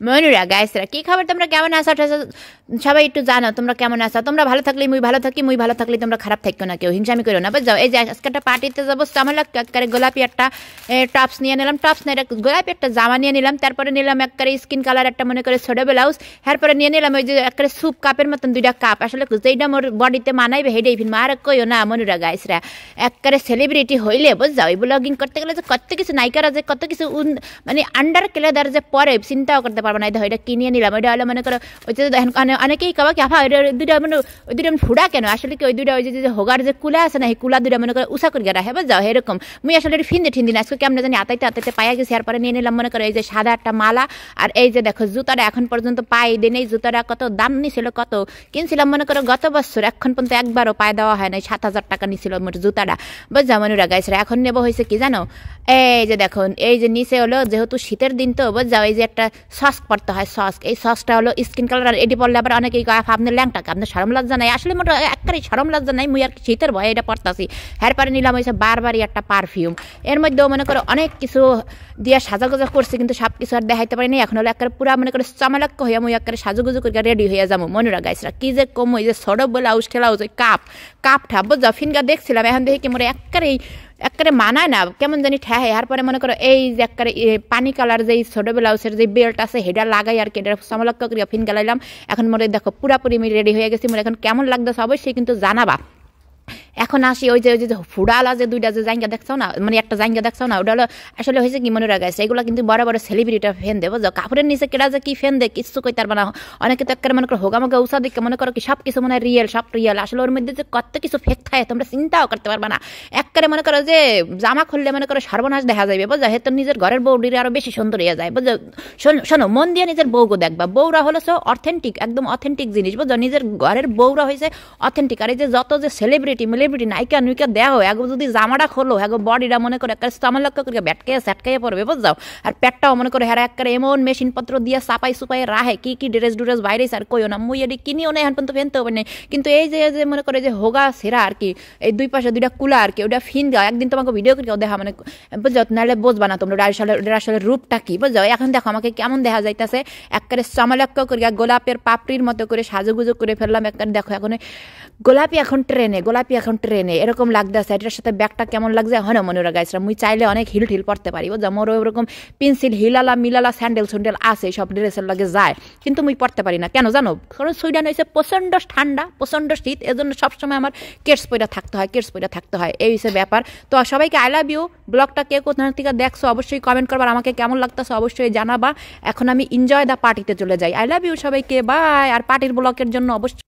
মনুরা গাইসরা কি খবর তোমরা কেমন আছো সবাই একটু জানো তোমরা কেমন আছো তোমরা ভালো থাকলে মুই ভালো থাকি মুই ভালো থাকলে তোমরা খারাপ থাকো না কেউ হিংসামি করো না বুঝছো এই যে আজকে একটা পার্টিতে যাবো চামালাক একবারে গোলাপি একটা টপস নিয়ে নিলাম টপস না গোলাপি একটা জামা নিয়ে নিলাম তারপরে নিলাম একবারে স্কিন কালার একটা মনে করে ছোট ব্লাউজ এরপরে নিয়ে নিলাম ওই যে একবারে স্যুপ কাপের মতন দুইটা কাপ আসলে যেইটা মোর বডিতে মানাইবে হেডেই ফিল্ম আর কইও না মনুরা গাইসরা একবারে সেলিব্রিটি হইলে বুঝছো ওই ব্লগিং করতে গেলে যে কত কিছু নায়িকারা যে কত কিছু মানে আন্ডার ক্লেদার যে পরে চিন্তাও করতে পারবো না এটা কিনে নিলাম ওইটা হলো মনে করো ওই যে অনেকেই কবা কি আফা দুইটা মানে ওই দুইটা ফুড়া কেন আসলে কি ওই দুইটা ওই যে হোগার যে কুলা আছে না সেই কুলা দুইটা মনে করে উষা করিয়া রাখে যাও এরকম মুই আসলে ফিন্দে ঠিন্দি না আজকে কেমন জানি আতাইতে আতাইতে পাইয়া গেছি এরপরে নিয়ে নিলাম মনে করো এই যে সাদা একটা মালা আর এই যে দেখো জুতাটা এখন পর্যন্ত পাই দেন এই জুতাটা কত দাম নিছিল কত কিনছিলাম মনে করো গত বছর এখন পর্যন্ত একবারও পায়ে দেওয়া হয় না 7,000 টাকা নিছিল মোট জুতাটা বুঝা মনুরা গাইছরা এখন নেবো হয়েছে কি জানো এই যে দেখো এই যে নিচে হলো যেহেতু শীতের দিন তো বুঝাও এই যে একটা সস পড়তে হয় সস এই সসটা হলো স্কিন কালার আর এটি পড়লে আবার অনেকেই আপনার ল্যাংটাকে আপনার সরম লজ্জা নাই আসলে মোটা একবারই সরম লজ্জা নাই মুই আর শীতের ভয়ে এটা পড়তাছি এরপরে নিলাম হয়েছে বারবারই একটা পারফিউম এর মধ্যেও মনে করো অনেক কিছু দিয়ে সাজাগোজা করছে কিন্তু সব কিছু আর দেখাইতে পারিনি এখন হলো একবারে পুরা মনে করে চামালাক্য হইয়া মুই একবারে সাজুগুজু করে রেডি হইয়া যাবো মনুরা গাইছরা কি যে কম ওই যে সড়ক ব্লাউজ ঠেলাউজ ওই কাপটা বুঝা ফিনগা দেখছিলাম এখন দেখি কি মোরে একবারে মানায় না কেমন জানি ঠেহাই এরপরে মনে করো এই যে একবারে পানি কালার যে ছোট ব্লাউজের যে বেল্ট আছে হেডা লাগাই আর কি এটা সমলক্ষ করিয়া ফিন গালাইলাম এখন মোরে দেখো পুরাপুরি আমি রেডি হয়ে গেছি মোরে এখন কেমন লাগতেছে অবশ্যই কিন্তু জানাবা এখন আসি ওই যে ফুডালা যে দুইটা যে জায়গা দেখছো না মানে একটা জায়গা দেখছো না ওটা হলো আসলে হয়েছে কি মনে রাখাইছে এগুলো কিন্তু বড় বড় সেলিব্রিটিটা ফ্যান দেবো যাও কাপড়ের নিচে কেটা যে কি ফ্যান দেয় কিছু কই তার না অনেকে তো একটা মনে করো হোগামোগা উষা দিকে মনে করো কি সব কিছু মনে রিয়েল সব রিয়েল আসলে ওর মধ্যে যে কত কিছু ফেক থাকে তোমরা চিন্তাও করতে পারবা না একবারে মনে করো যে জামা খুললে মনে করো সর্বনাশ দেখা যাবে বুঝা হে তো নিজের ঘরের বউডির আরো বেশি সুন্দর হয়ে যায় বুঝা শোনো মন দিয়ে নিজের বউকে দেখবা বউরা হলো সো অথেন্টিক একদম অথেন্টিক জিনিস বুঝা নিজের ঘরের বউরা হয়েছে অথেন্টিক আর এই যে যত যে সেলিব্রিটি নায়িকা নুইকা দেও এগো যদি জামাটা খোলো এগো বডিটা মনে করে একটা চামালক্ষ করে ব্যাটকে পড়বে বুঝাও আর পেটটাও মনে করে হেরা একটা এমন মেশিন পত্র দিয়ে চাপাই সুপাই রাহে কি ড্রেস বাইরে আর কইও না মুই এটি কিনিও না এখন পর্যন্ত ফেনতে হবে না কিন্তু এই যে মনে করে যে হোগা সেরা আর কি এই দুই পাশে দুইটা কুলা আর কি ওটা ফিন যাও একদিন তোমাকে ভিডিও করে দেখা মানে বুঝাও নাহলে বুঝবা না তোমরা আসলে রূপটা কি বুঝাও এখন দেখো আমাকে কেমন দেখা যাইতেছে একবারে চামালক্ষ করে গোলাপের পাপড়ির মতো করে সাজুগুজু করে ফেললাম একবার দেখো এখন গোলাপি এখন ট্রেনে এরকম লাগতেছে এটার সাথে ব্যাগটা কেমন লাগছে হয় না মনুরা গাইছরা মুই চাইলে অনেক হিল পড়তে পারি বুঝা মোর ওরকম পেন্সিল হিলালা মিলালা স্যান্ডেল আছে সব ড্রেসের লাগে যায় কিন্তু মুই পড়তে পারি না কেন জানো কারণ সুইডেন হয়েছে প্রচণ্ড ঠান্ডা প্রচণ্ড শীত এজন্য সবসময় আমার কেটস পইরা থাকতে হয় এই হচ্ছে ব্যাপার তো সবাইকে আই লাভ ইউ ব্লগটা কে কোথা থেকে দেখছো অবশ্যই কমেন্ট করবার আমাকে কেমন লাগতেছে অবশ্যই জানাবা এখন আমি এনজয় দ্য পার্টিতে চলে যাই আই লাভ ইউ সবাইকে বাই আর পার্টির ব্লগের জন্য অবশ্যই